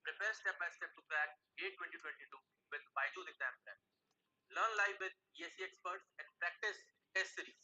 Prepare step by step to crack GATE 2022 with Byju's exam prep. Learn live with ESE experts and practice test series.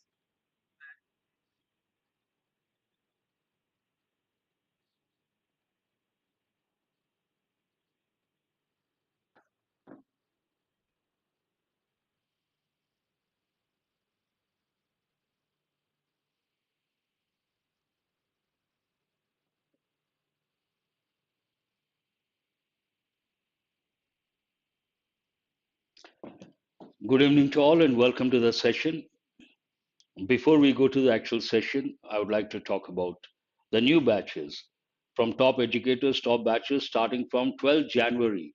Good evening to all and welcome to the session. Before we go to the actual session, I would like to talk about the new batches from top educators, top batches starting from 12 January,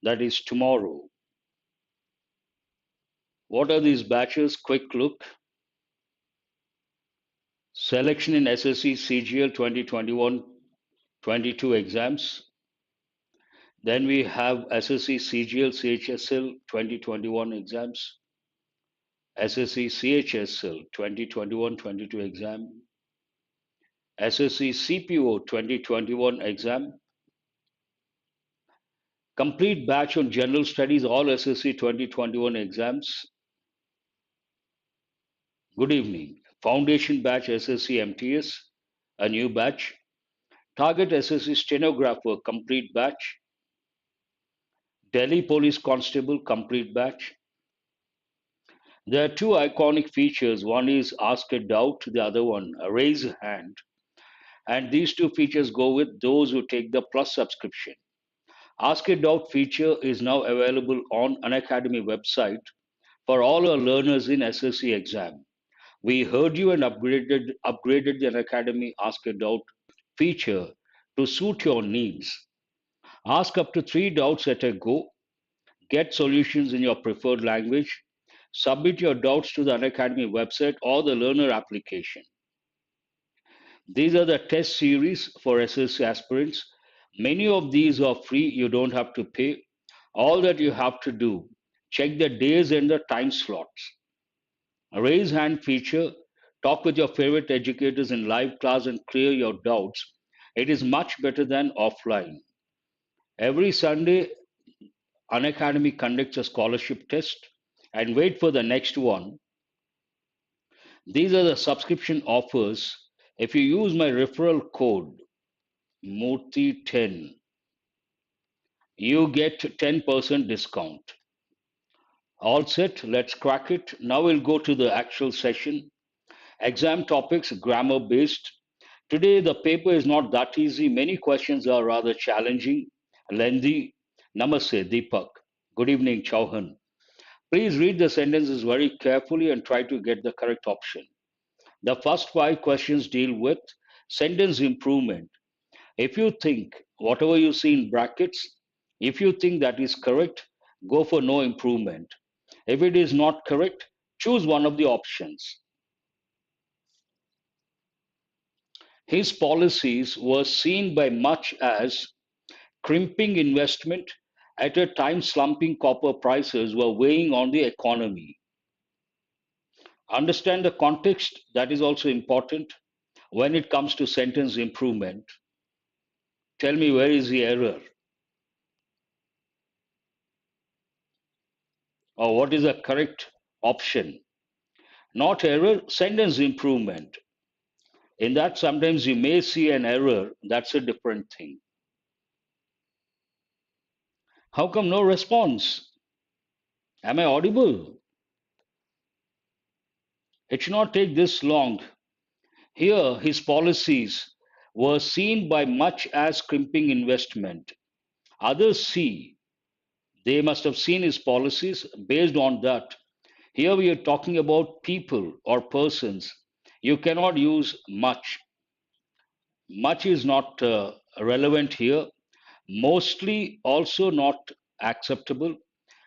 that is tomorrow. What are these batches? Quick look. Selection in SSC CGL 2021-22 exams. Then we have SSC CGL CHSL 2021 exams. SSC CHSL 2021-22 exam. SSC CPO 2021 exam. Complete batch on general studies, all SSC 2021 exams. Good evening. Foundation batch SSC MTS, a new batch. Target SSC stenographer, complete batch. Delhi Police Constable, complete batch. There are two iconic features. One is ask a doubt, the other one raise a hand. And these two features go with those who take the plus subscription. Ask a doubt feature is now available on Unacademy website for all our learners in SSC exam. We heard you and upgraded the Unacademy Ask a Doubt feature to suit your needs. Ask up to 3 doubts at a go. Get solutions in your preferred language. Submit your doubts to the Unacademy website or the learner application. These are the test series for SSC aspirants. Many of these are free, you don't have to pay. All that you have to do, check the days and the time slots. A raise hand feature, talk with your favorite educators in live class and clear your doubts. It is much better than offline. Every Sunday, Unacademy conducts a scholarship test and wait for the next one. These are the subscription offers. If you use my referral code, Murthy10, you get 10% discount. All set, let's crack it. Now we'll go to the actual session. Exam topics, grammar based. Today, the paper is not that easy. Many questions are rather challenging, lengthy. Namaste, Deepak. Good evening, Chauhan. Please read the sentences very carefully and try to get the correct option. The first 5 questions deal with sentence improvement. If you think whatever you see in brackets, if you think that is correct, go for no improvement. If it is not correct, choose one of the options. His policies were seen by much as crimping investment at a time slumping copper prices were weighing on the economy. Understand the context, that is also important when it comes to sentence improvement. Tell me, where is the error? Or what is the correct option? Not error, sentence improvement. In that, sometimes you may see an error, that's a different thing. How come no response? Am I audible? It should not take this long. Here, his policies were seen by much as crimping investment. Others see, they must have seen his policies based on that. Here we are talking about people or persons. You cannot use much. Much is not relevant here. Mostly also not acceptable.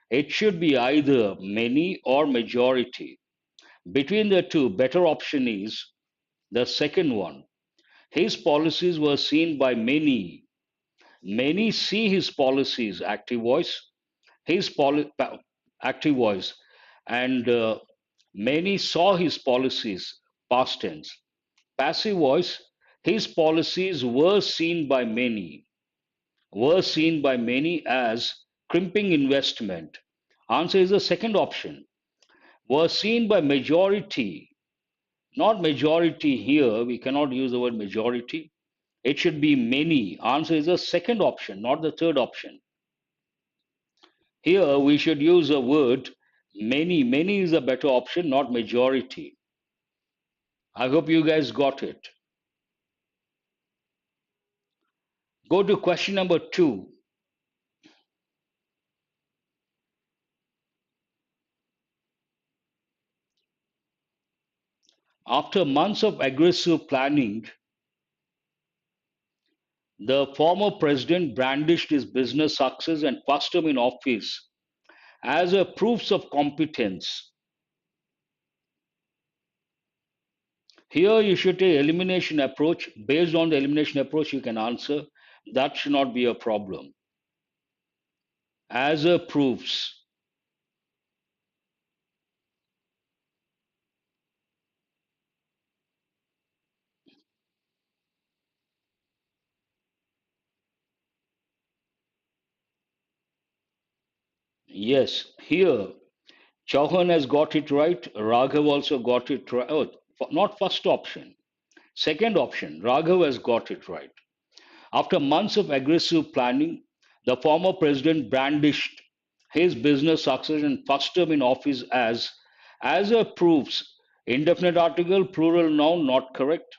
It should be either many or majority. Between the two, better option is the second one. His policies were seen by many. Many see his policies, active voice, active voice, and many saw his policies, past tense. Passive voice, his policies were seen by many. were seen by many as crimping investment. Answer is the second option. Were seen by majority, not majority here. We cannot use the word majority. It should be many. Answer is the second option, not the third option. Here we should use a word many. Many is a better option, not majority. I hope you guys got it. Go to question number 2. After months of aggressive planning, the former president brandished his business success and first term in office as a proofs of competence. Here you should take elimination approach. Based on the elimination approach, you can answer. That should not be a problem. As a proofs. Yes, here Chauhan has got it right. Raghav also got it right. Oh, not first option. Second option. Raghav has got it right. After months of aggressive planning, the former president brandished his business success and first term in office as a proofs. Indefinite article, plural noun, not correct.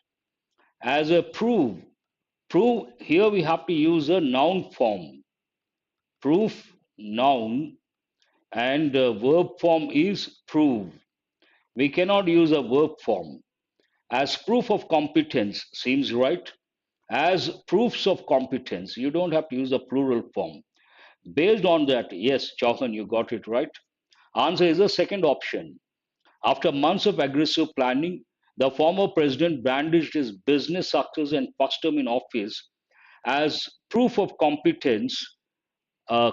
As a proof. Prove, here we have to use a noun form. Proof, noun, and verb form is prove. We cannot use a verb form. As proof of competence seems right. As proofs of competence, you don't have to use a plural form. Based on that, yes, Chauhan, you got it right. Answer is the second option. After months of aggressive planning, the former president brandished his business success and first term in office as proof of competence.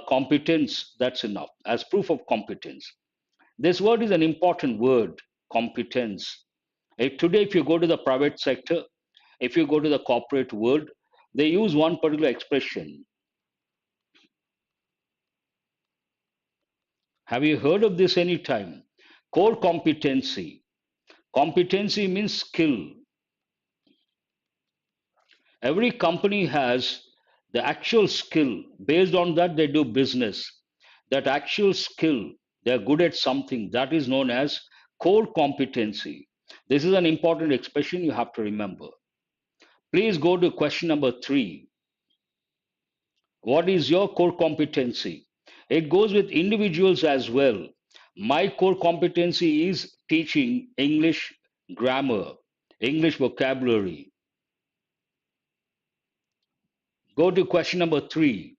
Competence, that's enough. As proof of competence. This word is an important word, competence. Today, if you go to the private sector, if you go to the corporate world, they use one particular expression. Have you heard of this any time? Core competency. Competency means skill. Every company has the actual skill. Based on that, they do business. That actual skill, they're good at something. That is known as core competency. This is an important expression you have to remember. Please go to question number 3. What is your core competency? It goes with individuals as well. My core competency is teaching English grammar, English vocabulary. Go to question number 3.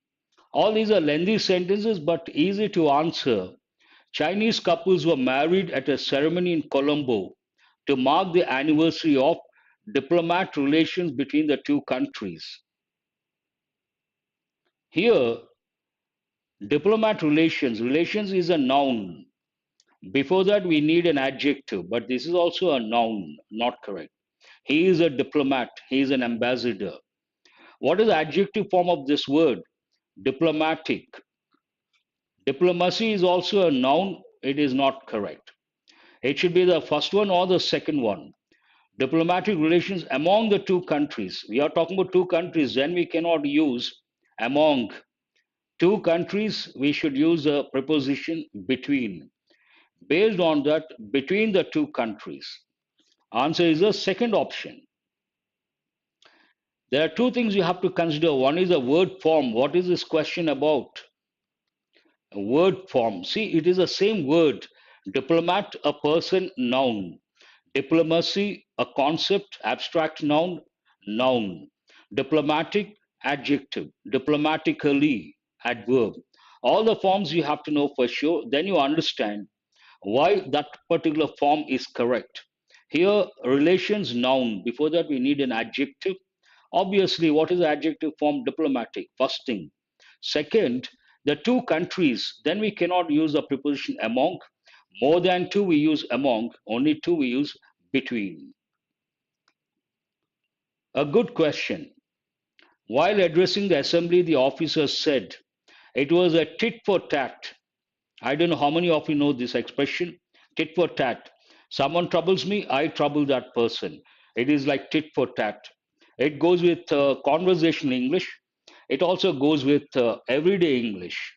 All these are lengthy sentences but easy to answer. Chinese couples were married at a ceremony in Colombo to mark the anniversary of diplomatic relations between the two countries. Here, diplomat relations, relations is a noun. Before that, we need an adjective, but this is also a noun, not correct. He is a diplomat, he is an ambassador. What is the adjective form of this word? Diplomatic. Diplomacy is also a noun, it is not correct. It should be the first one or the second one. Diplomatic relations among the two countries. We are talking about two countries, then we cannot use among. Two countries, we should use a preposition between. Based on that, between the two countries. Answer is the second option. There are two things you have to consider. One is a word form. What is this question about? A word form. See, it is the same word. Diplomat, a person, noun. Diplomacy, a concept, abstract noun, noun. Diplomatic, adjective. Diplomatically, adverb. All the forms you have to know for sure. Then you understand why that particular form is correct. Here, relations, noun. Before that, we need an adjective. Obviously, what is the adjective form? Diplomatic, first thing. Second, the two countries, then we cannot use the preposition among. More than two, we use among. Only two, we use between. A good question. While addressing the assembly, the officer said it was a tit for tat. I don't know how many of you know this expression, tit for tat. Someone troubles me, I trouble that person. It is like tit for tat. It goes with conversational English. It also goes with everyday English.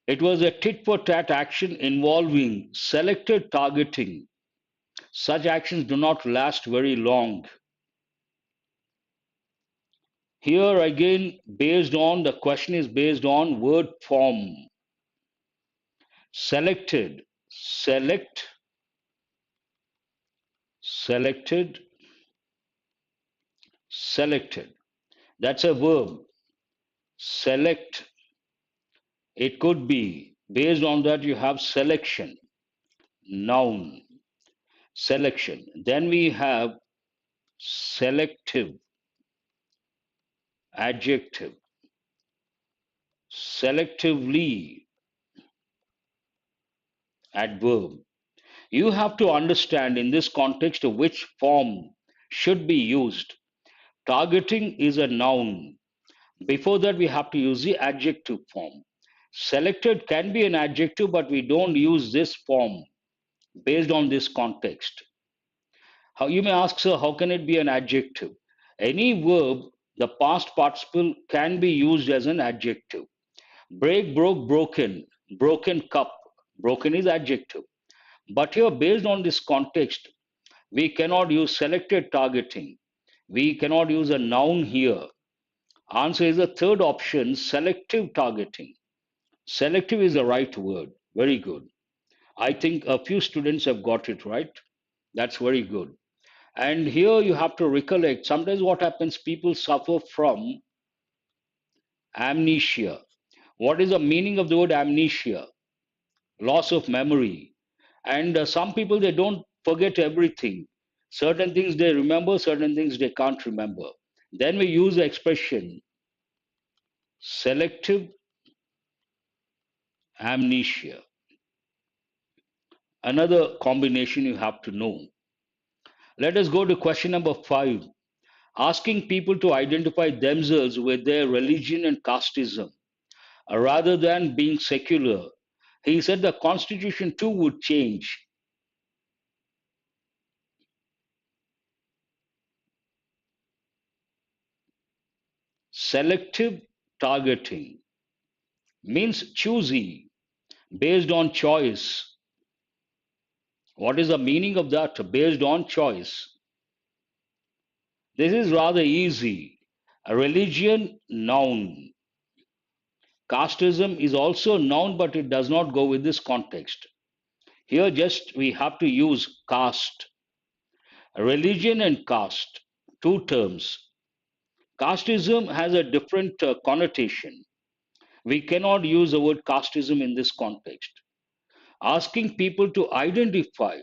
It was a tit for tat action involving selected targeting. Such actions do not last very long. Here again, based on the question is based on word form. Selected, select, selected, selected. That's a verb. Select. It could be based on that you have selection, noun, selection. Then we have selective, adjective, selectively, adverb. You have to understand in this context which form should be used. Targeting is a noun. Before that, we have to use the adjective form. Selected can be an adjective, but we don't use this form based on this context. How you may ask, sir, how can it be an adjective? Any verb, the past participle can be used as an adjective. Break, broke, broken, broken cup. Broken is adjective. But here, based on this context, we cannot use selected targeting. We cannot use a noun here. Answer is the third option, selective targeting. Selective is the right word. Very good. I think a few students have got it right. That's very good. And here you have to recollect sometimes what happens, people suffer from amnesia. What is the meaning of the word amnesia? Loss of memory. And some people, they don't forget everything. Certain things they remember, certain things they can't remember. Then we use the expression selective amnesia. Another combination you have to know. Let us go to question number 5. Asking people to identify themselves with their religion and casteism rather than being secular. He said the constitution too would change. Selective targeting means choosy, based on choice. What is the meaning of that? Based on choice. This is rather easy. A religion, noun. Casteism is also noun, but it does not go with this context. Here, just we have to use caste. Religion and caste, two terms. Casteism has a different connotation. We cannot use the word casteism in this context. Asking people to identify,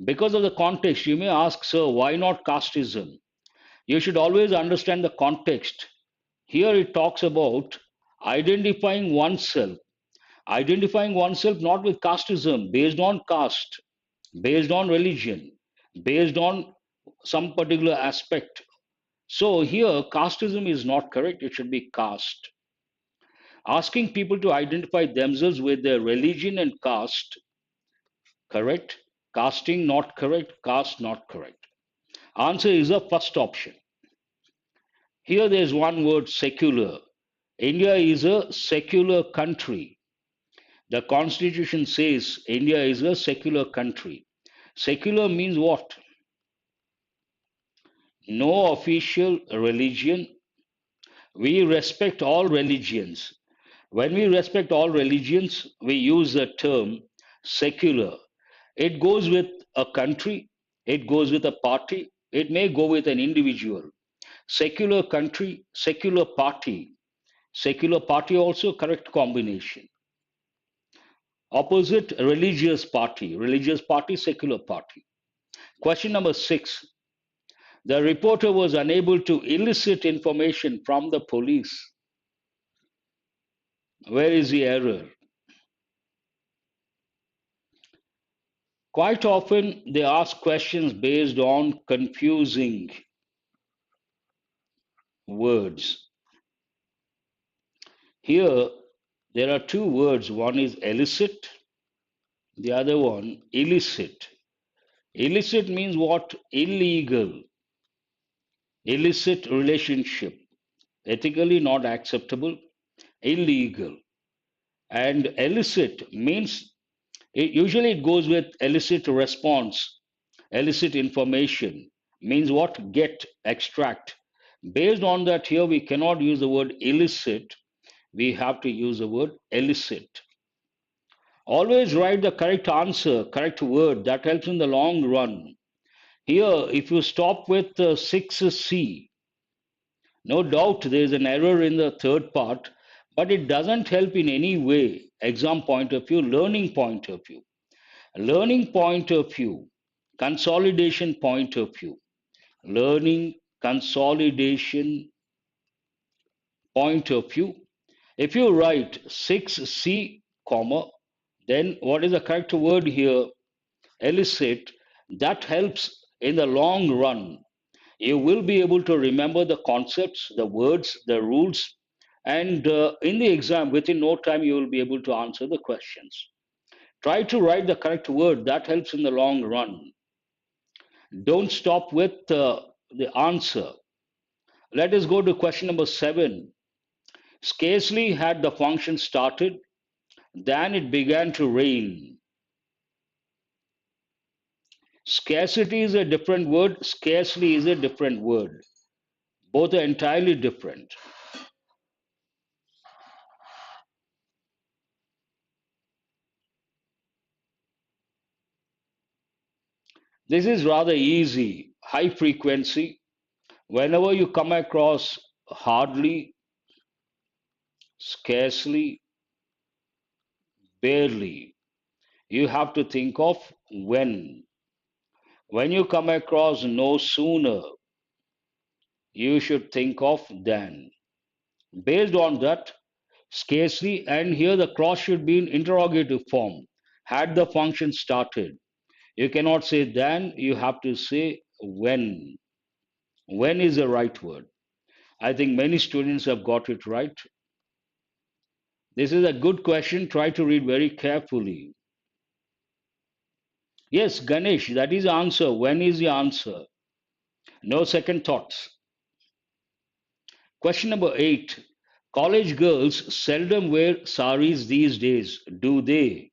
because of the context, you may ask, sir, why not casteism? You should always understand the context. Here it talks about identifying oneself not with casteism, based on caste, based on religion, based on some particular aspect. So here, casteism is not correct, it should be caste. Asking people to identify themselves with their religion and caste, correct? Casting not correct, caste not correct. Answer is the first option. Here there's one word, secular. India is a secular country. The constitution says India is a secular country. Secular means what? No official religion. We respect all religions. When we respect all religions, we use the term secular. It goes with a country, it goes with a party, it may go with an individual. Secular country, secular party. Secular party also correct combination. Opposite, religious party, secular party. Question number 6. The reporter was unable to elicit information from the police. Where is the error? Quite often, they ask questions based on confusing words. Here, there are two words. One is illicit, the other one illicit. Illicit means what? Illegal, illicit relationship, ethically not acceptable, illegal. And illicit means usually it goes with illicit response, illicit information means what? Get, extract. Based on that, here we cannot use the word illicit, we have to use the word illicit. Always write the correct answer, correct word, that helps in the long run. Here, if you stop with 6C, no doubt there is an error in the third part, but it doesn't help in any way, exam point of view, learning point of view. Learning point of view, consolidation point of view, learning consolidation point of view. If you write 6C, comma, then what is the correct word here? Elicit. That helps in the long run. You will be able to remember the concepts, the words, the rules, and in the exam, within no time, you will be able to answer the questions. Try to write the correct word. That helps in the long run. Don't stop with the answer. Let us go to question number 7. Scarcely had the function started, than it began to rain. Scarcity is a different word, scarcely is a different word. Both are entirely different. This is rather easy. High frequency. Whenever you come across hardly, scarcely, barely, you have to think of when. When you come across no sooner, you should think of then. Based on that, scarcely, and here the clause should be in interrogative form. Had the function started? You cannot say then, you have to say when. When is the right word? I think many students have got it right. This is a good question. Try to read very carefully. Yes, Ganesh, that is the answer. When is the answer? No second thoughts. Question number 8. College girls seldom wear saris these days, do they?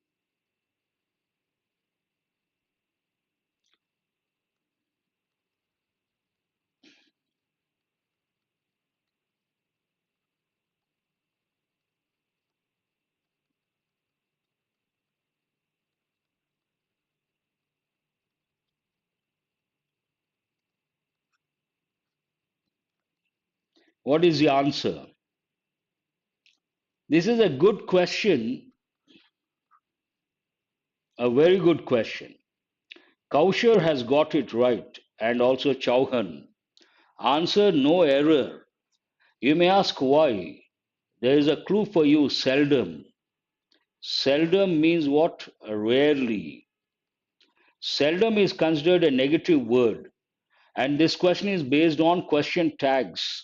What is the answer? This is a good question, a very good question. Kaushar has got it right, and also Chauhan. Answer: no error. You may ask why. There is a clue for you: seldom. Seldom means what? Rarely. Seldom is considered a negative word, and this question is based on question tags.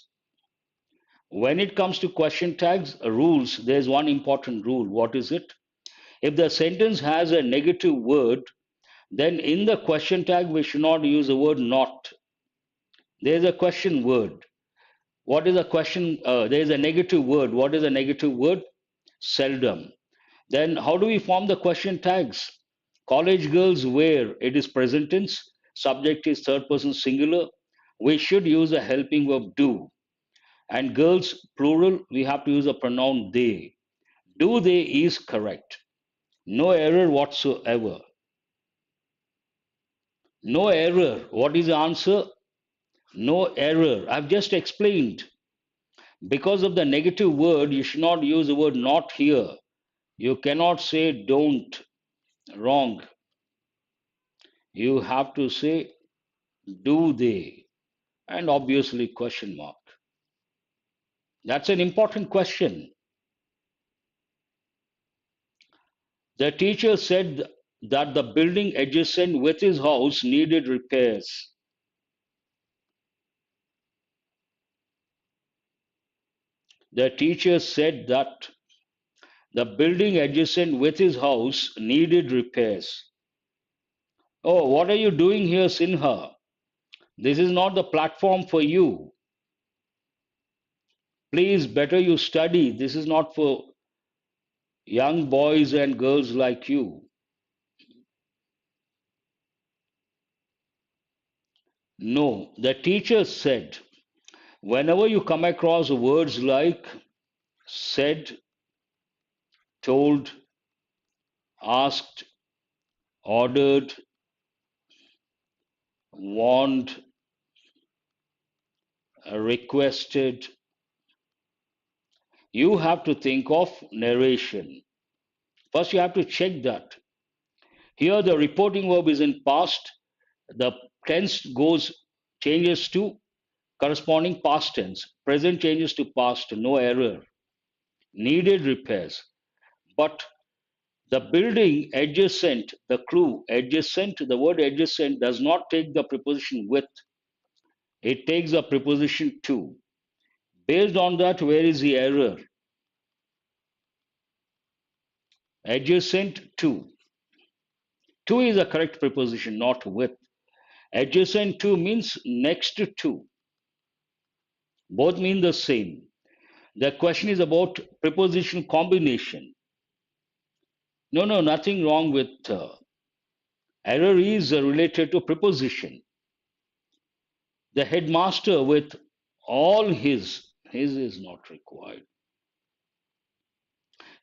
When it comes to question tags, rules, there's one important rule. What is it? If the sentence has a negative word, then in the question tag we should not use the word not. There's a question word. What is a question? There is a negative word. What is a negative word? Seldom. Then how do we form the question tags? College girls wear, it is present tense, subject is third person singular. We should use a helping verb do. And girls, plural, we have to use a pronoun they. Do they is correct. No error whatsoever. No error. What is the answer? No error. I've just explained. Because of the negative word, you should not use the word not here. You cannot say don't. Wrong. You have to say do they, and obviously question mark. That's an important question. The teacher said that the building adjacent with his house needed repairs. The teacher said that the building adjacent with his house needed repairs. Oh, what are you doing here, Sinha? This is not the platform for you. Please, better you study. This is not for young boys and girls like you. No, the teacher said, whenever you come across words like said, told, asked, ordered, warned, requested, you have to think of narration. First, you have to check that. Here, the reporting verb is in past. The tense changes to corresponding past tense. Present changes to past, no error. Needed repairs. But the building adjacent, the crew adjacent, the word adjacent does not take the preposition with, it takes the preposition to. Based on that, where is the error? Adjacent to. To is a correct preposition, not with. Adjacent to means next to. Both mean the same. The question is about preposition combination. No, no, nothing wrong with error is related to preposition. The headmaster with all his is not required.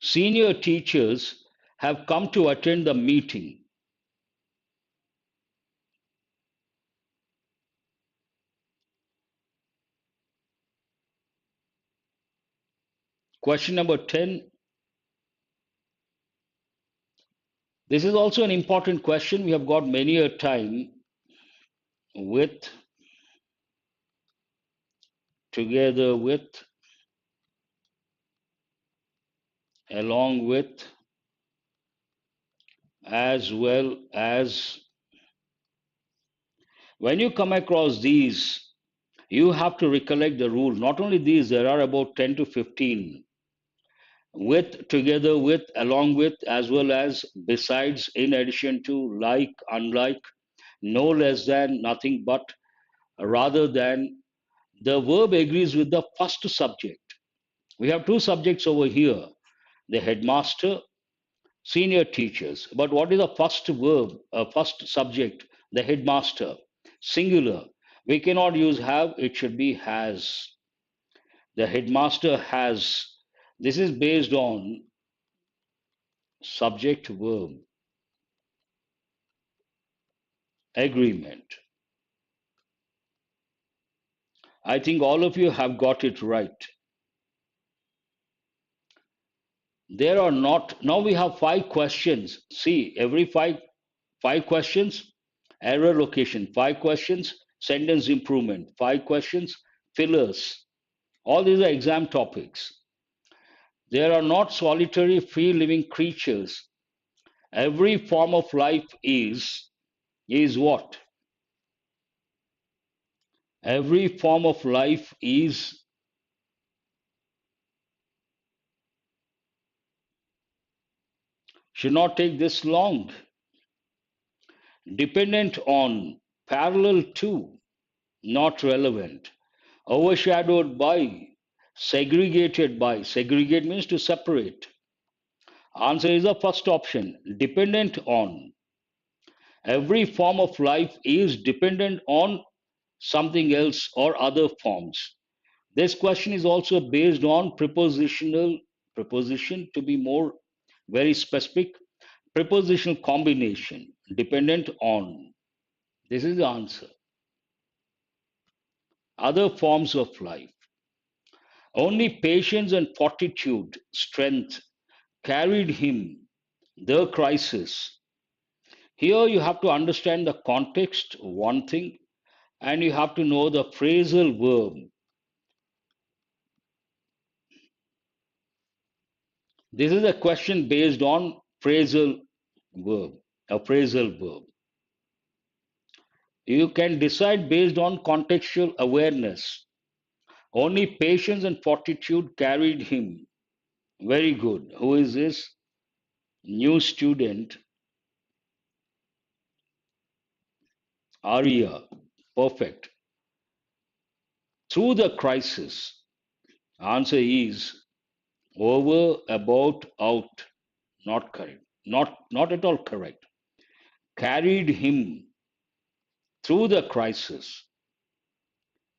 Senior teachers have come to attend the meeting. Question number 10. This is also an important question. We have got many a time with, together with, along with, as well as. When you come across these, you have to recollect the rule. Not only these, there are about 10 to 15. With, together with, along with, as well as, besides, in addition to, like, unlike, no less than, nothing but, rather than. The verb agrees with the first subject. We have two subjects over here, the headmaster, senior teachers. But what is the first verb, first subject? The headmaster, singular. We cannot use have, it should be has. The headmaster has. This is based on subject verb agreement. I think all of you have got it right. There are not, now we have 5 questions. See, every five questions, error location, 5 questions, sentence improvement, 5 questions, fillers. All these are exam topics. There are not solitary free living creatures. Every form of life is what? Every form of life is, should not take this long. Dependent on, parallel to, not relevant. Overshadowed by, segregated by. Segregate means to separate. Answer is the first option, dependent on. Every form of life is dependent on something else or other forms. This question is also based on preposition to be more very specific, prepositional combination, dependent on. This is the answer. Other forms of life. Only patience and fortitude, strength carried him the crisis. Here you have to understand the context, one thing, and you have to know the phrasal verb. This is a question based on phrasal verb. A phrasal verb. You can decide based on contextual awareness. Only patience and fortitude carried him. Very good. Who is this? New student, Arya. Perfect. Through the crisis. Answer is over, about, out. Not correct. Not at all correct. Carried him through the crisis.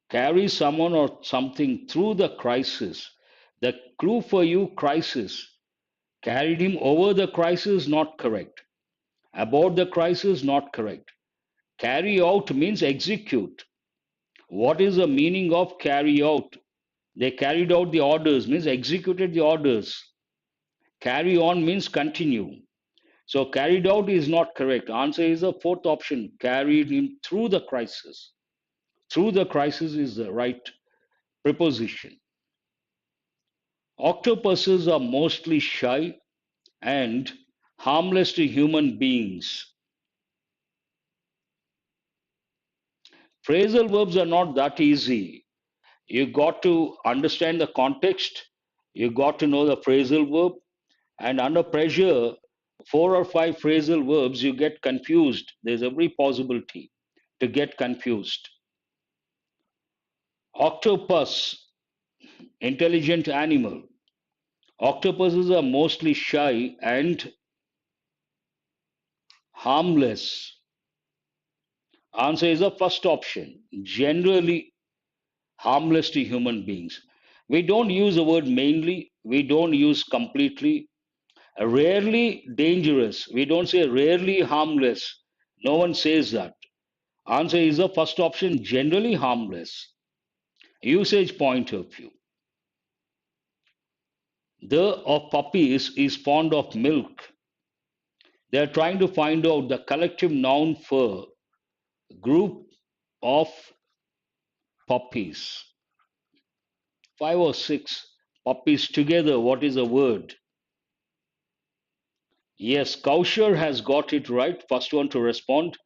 Carry someone or something through the crisis. The clue for you, crisis. Carried him over the crisis, not correct. About the crisis, not correct. Carry out means execute. What is the meaning of carry out? They carried out the orders, means executed the orders. Carry on means continue. So carried out is not correct. Answer is the fourth option. Carried him through the crisis. Through the crisis is the right preposition. Octopuses are mostly shy and harmless to human beings. Phrasal verbs are not that easy. You got to understand the context, you got to know the phrasal verb, and under pressure, four or five phrasal verbs, you get confused. There's every possibility to get confused. Octopus, intelligent animal. Octopuses are mostly shy and harmless. Answer is the first option. Generally harmless to human beings. We don't use the word mainly, we don't use completely. Rarely dangerous. We don't say rarely harmless. No one says that. Answer is the first option, generally harmless. Usage point of view. The of puppies is fond of milk. They are trying to find out the collective noun for group of puppies. Five or six puppies together. What is the word? Yes, Kaushar has got it right. First one to respond.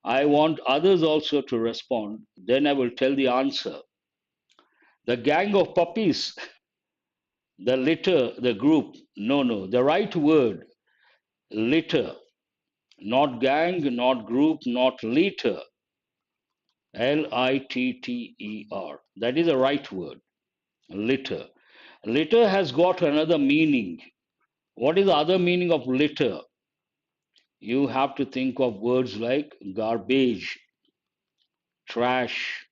I want others also to respond. Then I will tell the answer. The gang of puppies, the litter, the group. No, no. The right word, litter. Not gang, not group, not litter. Litter. That is the right word. Litter. Litter has got another meaning. What is the other meaning of litter? You have to think of words like garbage, trash.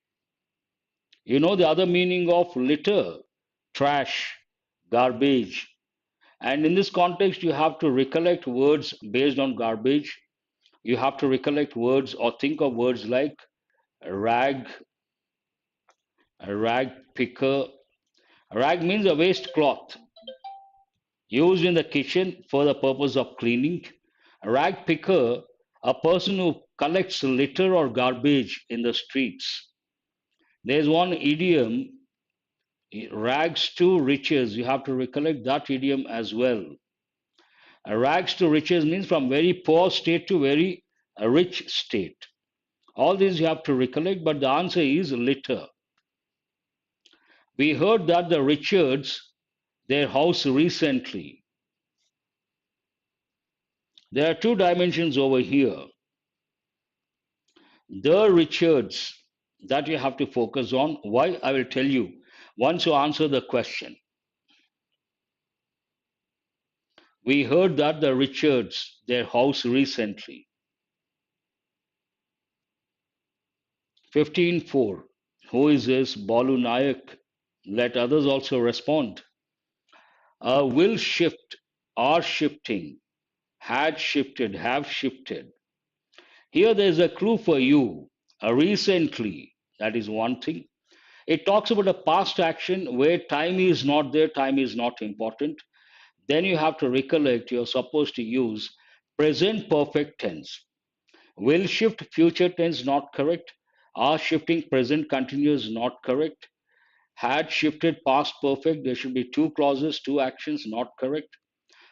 You know the other meaning of litter? Trash, garbage. And in this context, you have to recollect words based on garbage. You have to recollect words or think of words like rag, a rag picker. Rag means a waste cloth used in the kitchen for the purpose of cleaning. A rag picker, a person who collects litter or garbage in the streets. There's one idiom, rags to riches. You have to recollect that idiom as well. Rags to riches means from very poor state to very rich state. All these you have to recollect, but the answer is litter. We heard that the Richards, their house recently. There are two dimensions over here. The Richards that you have to focus on. Why? I will tell you once you answer the question. We heard that the Richards, their house recently. 15:4. Who is this? Balu Nayak. Let others also respond. Will shift, are shifting, had shifted, have shifted. Here there is a clue for you. Recently, that is one thing. It talks about a past action where time is not there, time is not important. Then you have to recollect you're supposed to use present perfect tense. Will shift future tense not correct. Are shifting present continuous not correct. Had shifted past perfect. There should be two clauses, two actions not correct.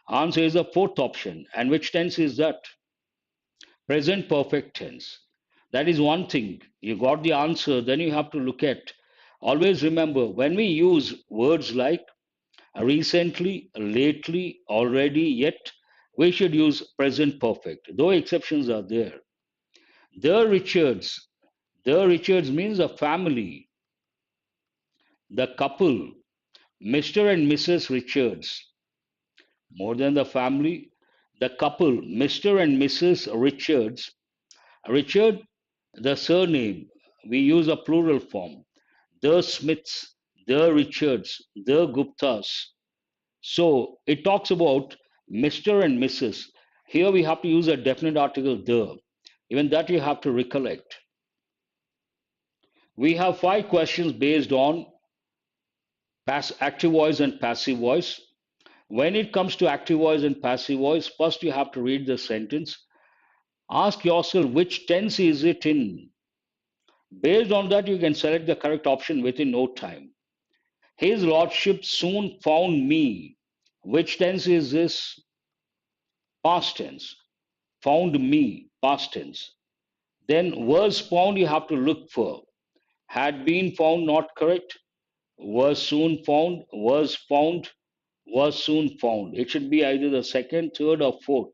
Answer is the fourth option. And which tense is that? Present perfect tense. That is one thing. You got the answer, then you have to look at. Always remember when we use words like recently, lately, already, yet, we should use present perfect, though exceptions are there. The Richards. The Richards means a family, the couple, Mr. and Mrs. Richards. More than the family, the couple, Mr. and Mrs. Richards. Richard, the surname, we use a plural form. The Smiths, the Richards, the Guptas. So it talks about Mr. and Mrs. Here we have to use a definite article, the. Even that you have to recollect. We have 5 questions based on active voice and passive voice. When it comes to active voice and passive voice, first you have to read the sentence. Ask yourself which tense is it in. Based on that, you can select the correct option within no time. His lordship soon found me. Which tense is this? Past tense. Found me, past tense. Then was found you have to look for. Had been found not correct. Was soon found, was soon found. It should be either the second, third, or fourth.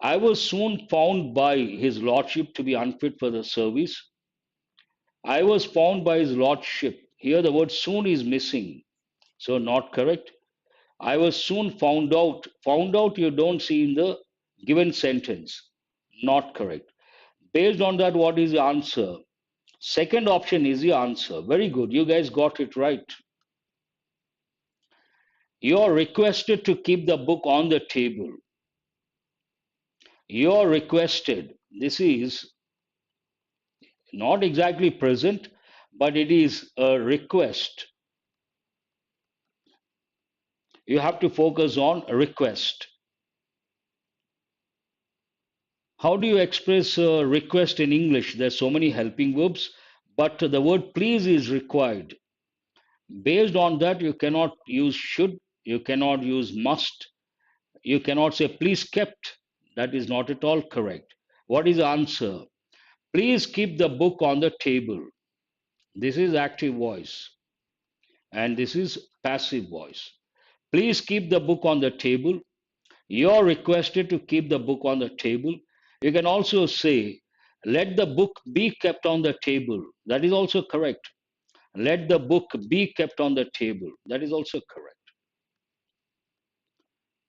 I was soon found by his lordship to be unfit for the service. I was found by his lordship. Here the word soon is missing, so not correct. I was soon found out. Found out you don't see in the given sentence. Not correct. Based on that, what is the answer? Second option is the answer. Very good. You guys got it right. You are requested to keep the book on the table. You are requested. This is not exactly present, but it is a request. You have to focus on request. How do you express a request in English? There's so many helping verbs, but the word please is required. Based on that, you cannot use should, you cannot use must, you cannot say please kept. That is not at all correct. What is the answer? Please keep the book on the table. This is active voice and this is passive voice. Please keep the book on the table. You're requested to keep the book on the table. You can also say, let the book be kept on the table. That is also correct. Let the book be kept on the table. That is also correct.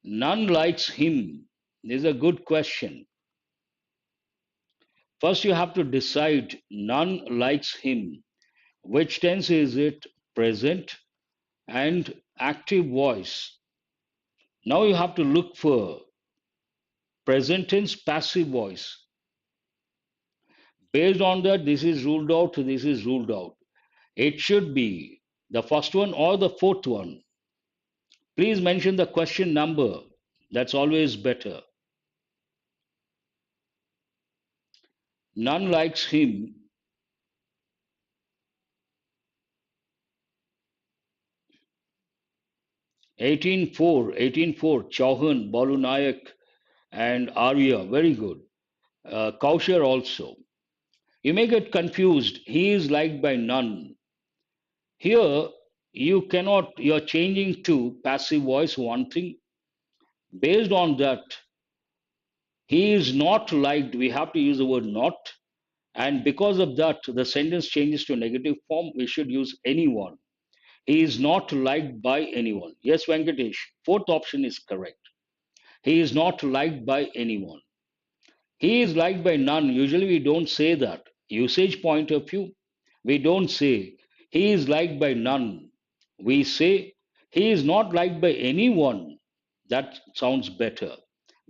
None likes him. This is a good question. First, you have to decide none likes him. Which tense is it? Present and active voice. Now you have to look for present tense, passive voice. Based on that, this is ruled out, this is ruled out. It should be the first one or the fourth one. Please mention the question number. That's always better. None likes him. 1804, Chauhan, Balu Nayak, and Arya. Very good. Kaushar also. You may get confused. He is liked by none. Here, you're changing to passive voice, one thing. Based on that, he is not liked. We have to use the word not. And because of that, the sentence changes to a negative form. We should use anyone. He is not liked by anyone. Yes, Venkatesh, fourth option is correct. He is not liked by anyone. He is liked by none. Usually we don't say that. Usage point of view, we don't say he is liked by none. We say he is not liked by anyone. That sounds better.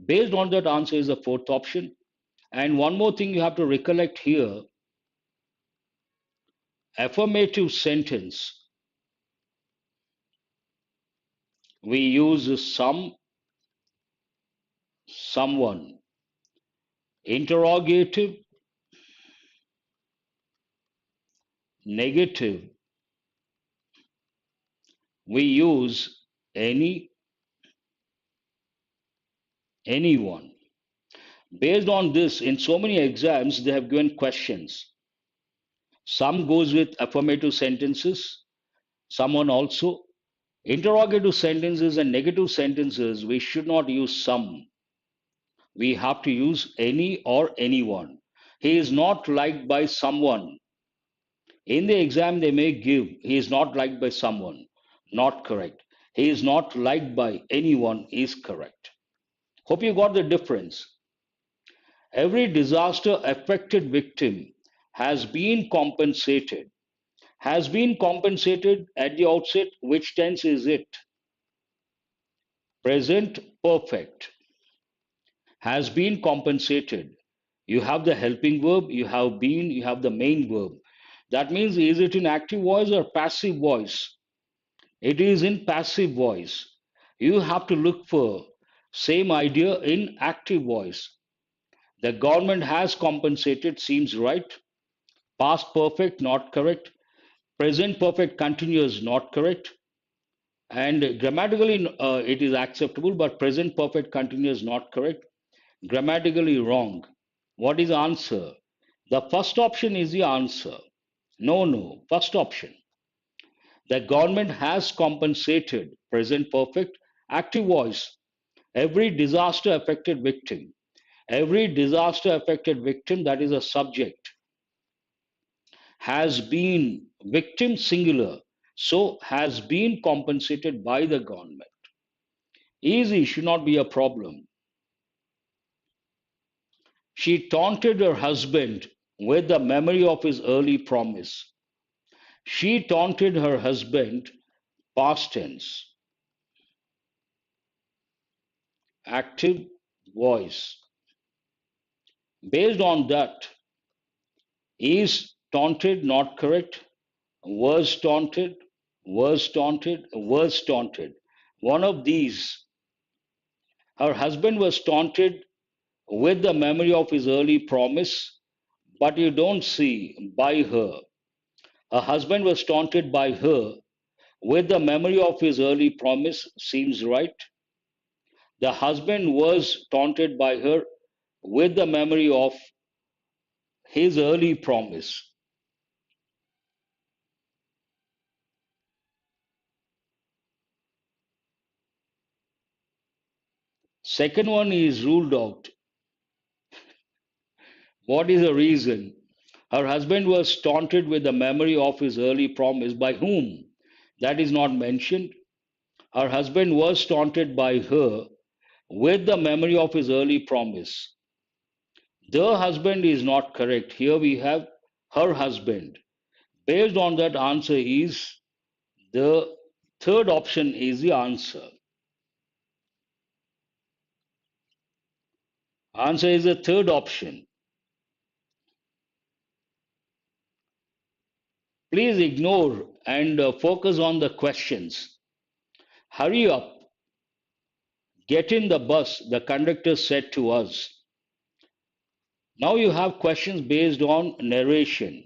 Based on that, answer is the fourth option. And one more thing you have to recollect here, affirmative sentence. We use some, someone. Interrogative, negative. We use any, anyone. Based on this, in so many exams, they have given questions. Some goes with affirmative sentences, someone also. Interrogative sentences and negative sentences, we should not use some. We have to use any or anyone. He is not liked by someone. In the exam, they may give, he is not liked by someone. Not correct. He is not liked by anyone is correct. Hope you got the difference. Every disaster affected victim has been compensated. Has been compensated at the outset. Which tense is it? Present perfect. Has been compensated. You have the helping verb, you have been, you have the main verb. That means, is it in active voice or passive voice? It is in passive voice. You have to look for same idea in active voice. The government has compensated seems right. Past perfect not correct. Present perfect continuous not correct. And grammatically it is acceptable, but present perfect continuous not correct. Grammatically wrong. What is the answer? The first option is the answer. No, no, first option. The government has compensated, present perfect, active voice, every disaster affected victim. Every disaster affected victim, that is a subject, has been victim singular, so has been compensated by the government. Easy, should not be a problem. She taunted her husband with the memory of his early promise. She taunted her husband, past tense, active voice. Based on that, is taunted not correct? Was taunted, was taunted, was taunted. One of these. Her husband was taunted with the memory of his early promise, but you don't see by her. Her husband was taunted by her with the memory of his early promise, seems right. The husband was taunted by her with the memory of his early promise. Second one is ruled out. What is the reason? Her husband was taunted with the memory of his early promise. By whom? That is not mentioned. Her husband was taunted by her with the memory of his early promise. The husband is not correct. Here we have her husband. Based on that, answer is the third option is the answer. Answer is the third option. Please ignore and focus on the questions. Hurry up, get in the bus, the conductor said to us. Now you have questions based on narration.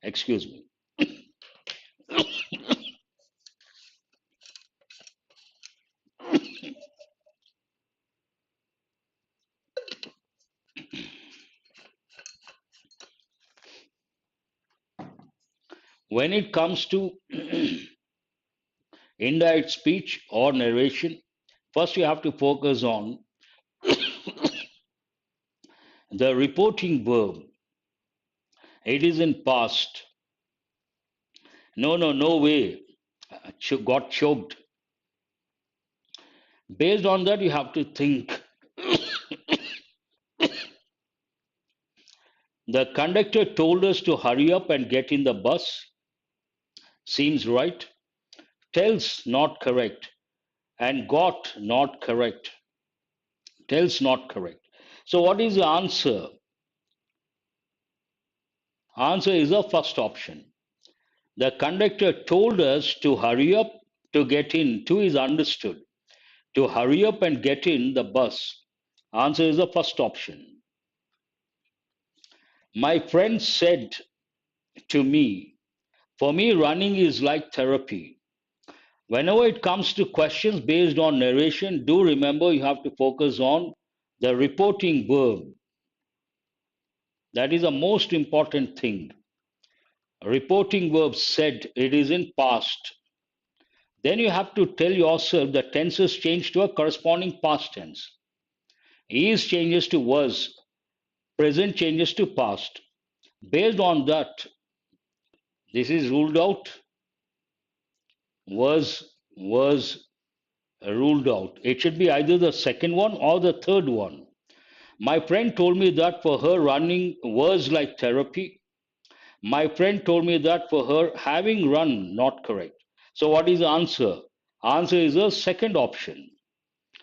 Excuse me. When it comes to indirect speech or narration, first you have to focus on the reporting verb. It is in past. No, no, no way. Got choked. Based on that, you have to think. The conductor told us to hurry up and get in the bus. Seems right. Tells not correct. And got not correct. Tells not correct. So what is the answer? Answer is the first option. The conductor told us to hurry up to get in. To is understood. To hurry up and get in the bus. Answer is the first option. My friend said to me, for me, running is like therapy. Whenever it comes to questions based on narration, do remember you have to focus on the reporting verb. That is the most important thing. Reporting verb said, it is in past. Then you have to tell yourself the tenses change to a corresponding past tense. Is changes to was, present changes to past. Based on that, this is ruled out, was ruled out. It should be either the second one or the third one. My friend told me that for her running was like therapy. My friend told me that for her having run not correct. So what is the answer? Answer is the second option.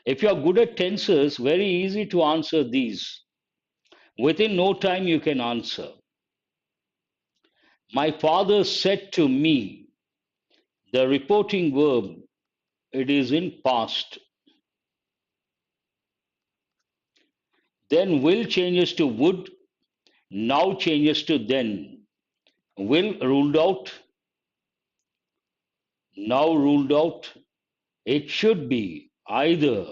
If you are good at tenses, very easy to answer these. Within no time you can answer. My father said to me, the reporting verb, it is in past. Then will changes to would, now changes to then. Will ruled out, now ruled out. It should be either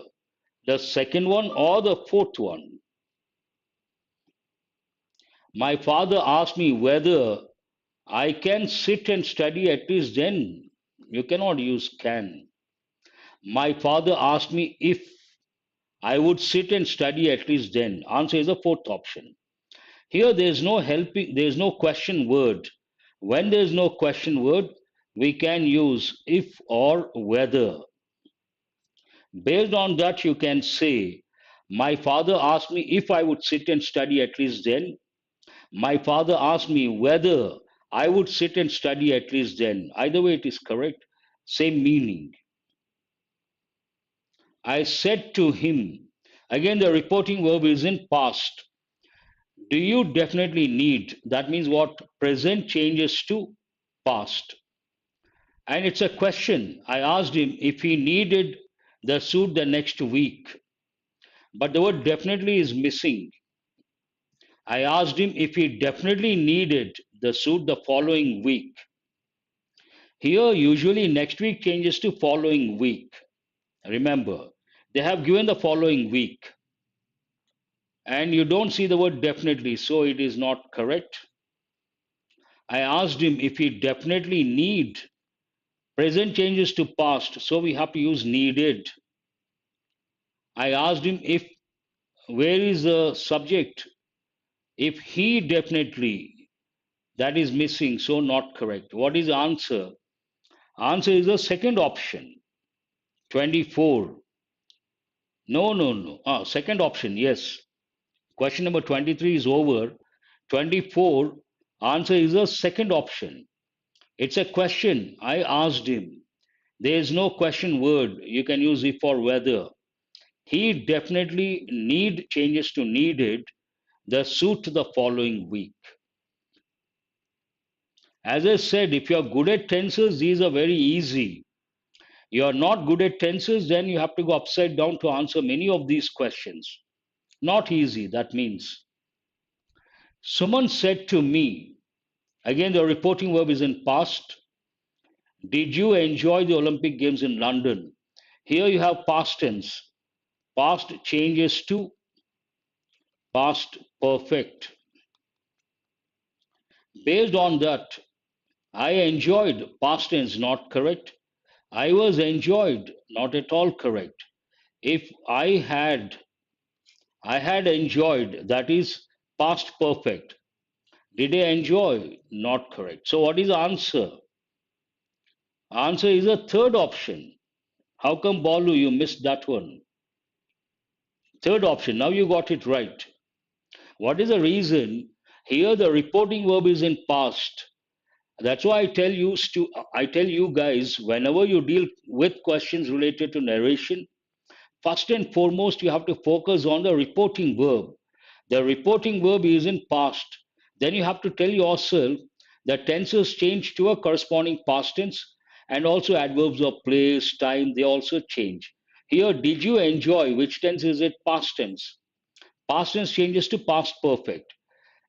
the second one or the fourth one. My father asked me whether I can sit and study at least then. You cannot use can. My father asked me if I would sit and study at least then. Answer is the fourth option. Here there is no helping, there is no question word. When there is no question word, we can use if or whether. Based on that, you can say, my father asked me if I would sit and study at least then. My father asked me whether I would sit and study at least then. Either way, it is correct. Same meaning. I said to him, again, the reporting verb is in past. Do you definitely need? That means what? Present changes to past. And it's a question. I asked him if he needed the suit the next week. But the word definitely is missing. I asked him if he definitely needed the suit the following week. Here, usually next week changes to following week. Remember, they have given the following week. And you don't see the word definitely, so it is not correct. I asked him if he definitely need. Present changes to past, so we have to use needed. I asked him if, where is the subject? If he definitely, that is missing, so not correct. What is the answer? Answer is the second option, 24. No, no, no. Second option, yes. Question number 23 is over. 24, answer is the second option. It's a question. I asked him. There is no question word. You can use if or whether. He definitely need changes to needed the suit the following week. As I said, if you are good at tenses, these are very easy. You are not good at tenses, then you have to go upside down to answer many of these questions. Not easy, that means. Someone said to me, again the reporting verb is in past. Did you enjoy the Olympic Games in London? Here you have past tense. Past changes to past perfect. Based on that, I enjoyed, past tense not correct. I was enjoyed, not at all correct. If I had enjoyed, that is past perfect. Did I enjoy? Not correct. So what is the answer? Answer is a third option. How come, Balu, you missed that one? Third option. Now you got it right. What is the reason? Here the reporting verb is in past. That's why I tell you guys, whenever you deal with questions related to narration, first and foremost you have to focus on the reporting verb. The reporting verb is in past. Then you have to tell yourself that tenses change to a corresponding past tense, and also adverbs of place, time, they also change. Here, did you enjoy? Which tense is it? Past tense. Past tense changes to past perfect.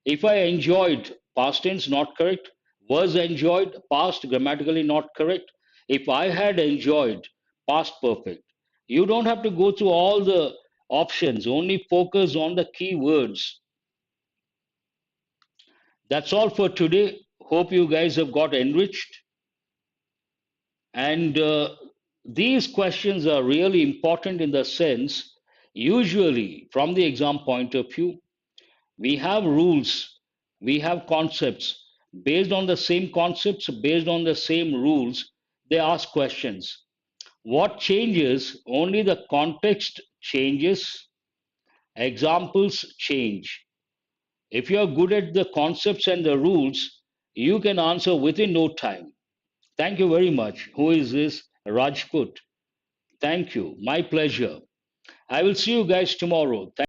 If I enjoyed, past tense not correct. Was enjoyed, past grammatically not correct. If I had enjoyed past perfect, you don't have to go through all the options, only focus on the key words. That's all for today. Hope you guys have got enriched. And these questions are really important in the sense, usually, from the exam point of view, we have rules, we have concepts. Based on the same concepts, based on the same rules, they ask questions. What changes? Only the context changes, examples change. If you are good at the concepts and the rules, you can answer within no time. Thank you very much. Who is this? Rajput. Thank you. My pleasure. I will see you guys tomorrow.